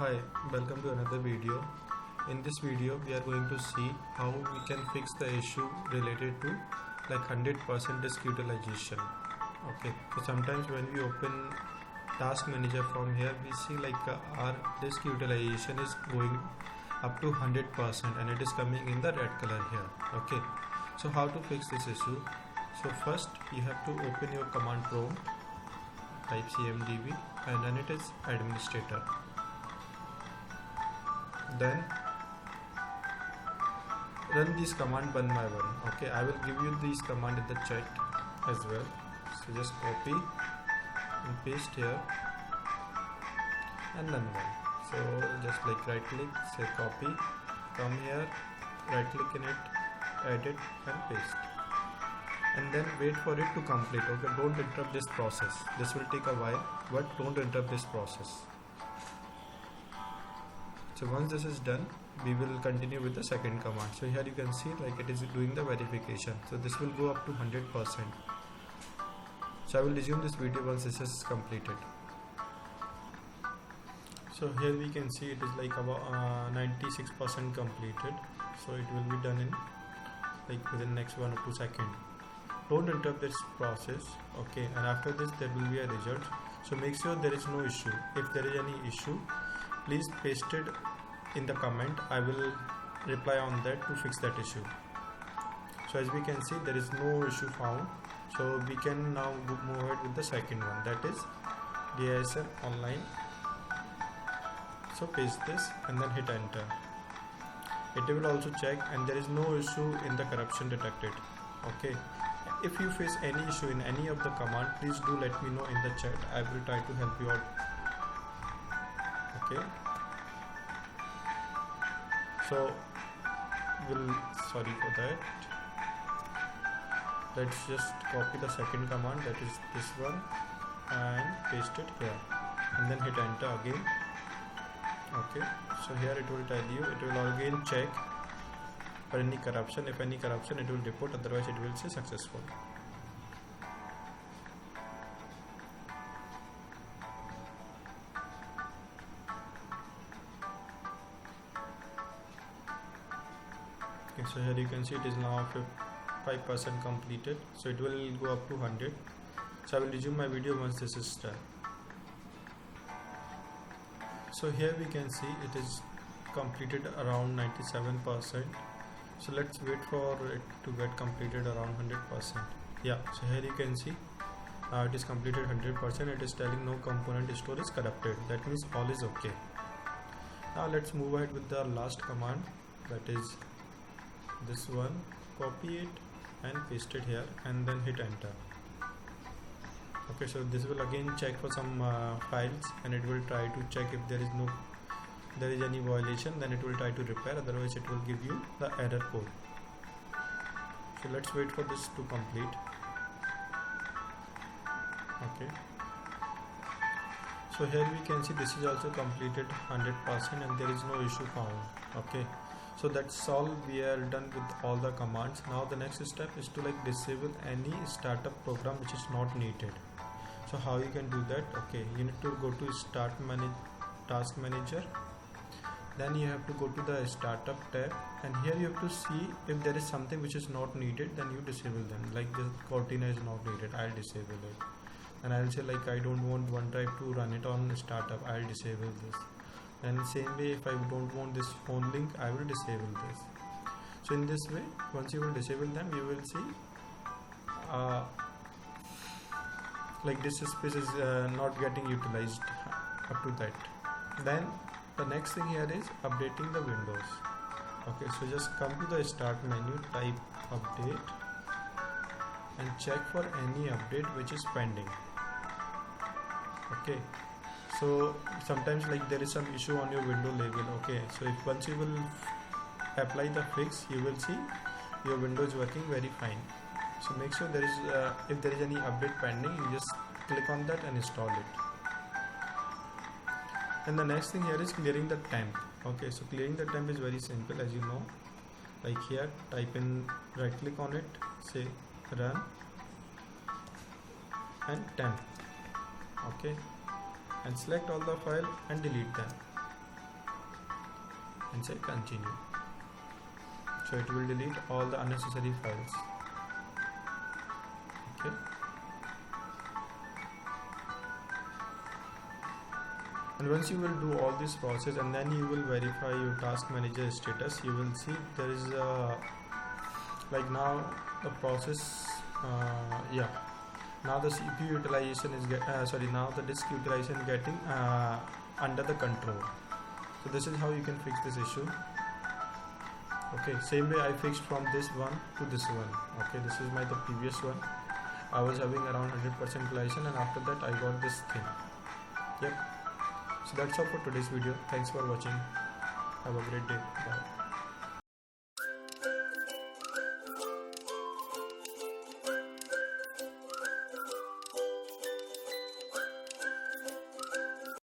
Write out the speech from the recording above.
Hi, welcome to another video. In this video we are going to see how we can fix the issue related to like 100% disk utilization. Okay, so sometimes when we open task manager from here, we see like our disk utilization is going up to 100% and it is coming in the red color here. Okay, so how to fix this issue? So first you have to open your command prompt, type cmdb and then it is administrator. Then run this command one by one. Okay, I will give you this command in the chat as well. So just copy and paste here and run one. So just like right click, say copy, come here, right click in it, edit and paste, and then wait for it to complete. Okay, don't interrupt this process. This will take a while, but don't interrupt this process. So once this is done, we will continue with the second command. So here you can see like it is doing the verification. So this will go up to 100%. So I will resume this video once this is completed. So here we can see it is like about 96% completed. So it will be done in like within next 1 or 2 seconds. Don't interrupt this process. Okay, and after this there will be a result. So make sure there is no issue. If there is any issue, please paste it in the comment. I will reply on that to fix that issue. So as we can see, there is no issue found. So we can now move ahead with the second one, that is DISM online. So paste this and then hit enter. It will also check and there is no issue in the corruption detected. Okay, if you face any issue in any of the command, please do let me know in the chat. I will try to help you out. Okay, so sorry for that. Let's just copy the second command, that is this one, and paste it here and then hit enter again. Okay, so here it will tell you, it will again check for any corruption. If any corruption, it will report, otherwise it will say successful. Okay, so here you can see it is now 5% completed. So it will go up to 100. So I will resume my video once this is done. So here we can see it is completed around 97%. So let's wait for it to get completed around 100%. Yeah, so here you can see now it is completed 100%. It is telling no component store is corrupted. That means all is okay. Now let's move ahead with the last command, that is this one. Copy it and paste it here and then hit enter. Okay, so this will again check for some files and it will try to check if there is any violation, then it will try to repair, otherwise it will give you the error code. So let's wait for this to complete. Okay, so here we can see this is also completed 100% and there is no issue found. Okay, so that's all. We are done with all the commands. Now the next step is to like disable any startup program which is not needed. So how you can do that? Okay, you need to go to task manager, then you have to go to the startup tab, and here you have to see if there is something which is not needed, then you disable them. Like this Cortina is not needed, I'll disable it. And I'll say like I don't want OneDrive to run it on startup, I'll disable this. And same way, if I don't want this phone link, I will disable this. So in this way, once you will disable them, you will see like this space is not getting utilized up to that. Then the next thing here is updating the Windows. Okay, so just come to the start menu, type update and check for any update which is pending. Okay, so sometimes like there is some issue on your window level. Okay, so if once you will apply the fix, you will see your window is working very fine. So make sure there is if there is any update pending, you just click on that and install it. And the next thing here is clearing the temp. Okay, so clearing the temp is very simple, as you know. Like here, type in, right click on it, say run and temp. Okay, and select all the file and delete them. and say continue. So it will delete all the unnecessary files. Okay. And once you will do all this process and then you will verify your task manager status, you will see there is a like now the process now the CPU utilization is now the disk utilization getting under the control. So this is how you can fix this issue. Okay, same way I fixed from this one to this one. Okay, this is the previous one. I was having around 100% utilization, and after that I got this thing. Yep. So that's all for today's video. Thanks for watching. Have a great day. Bye.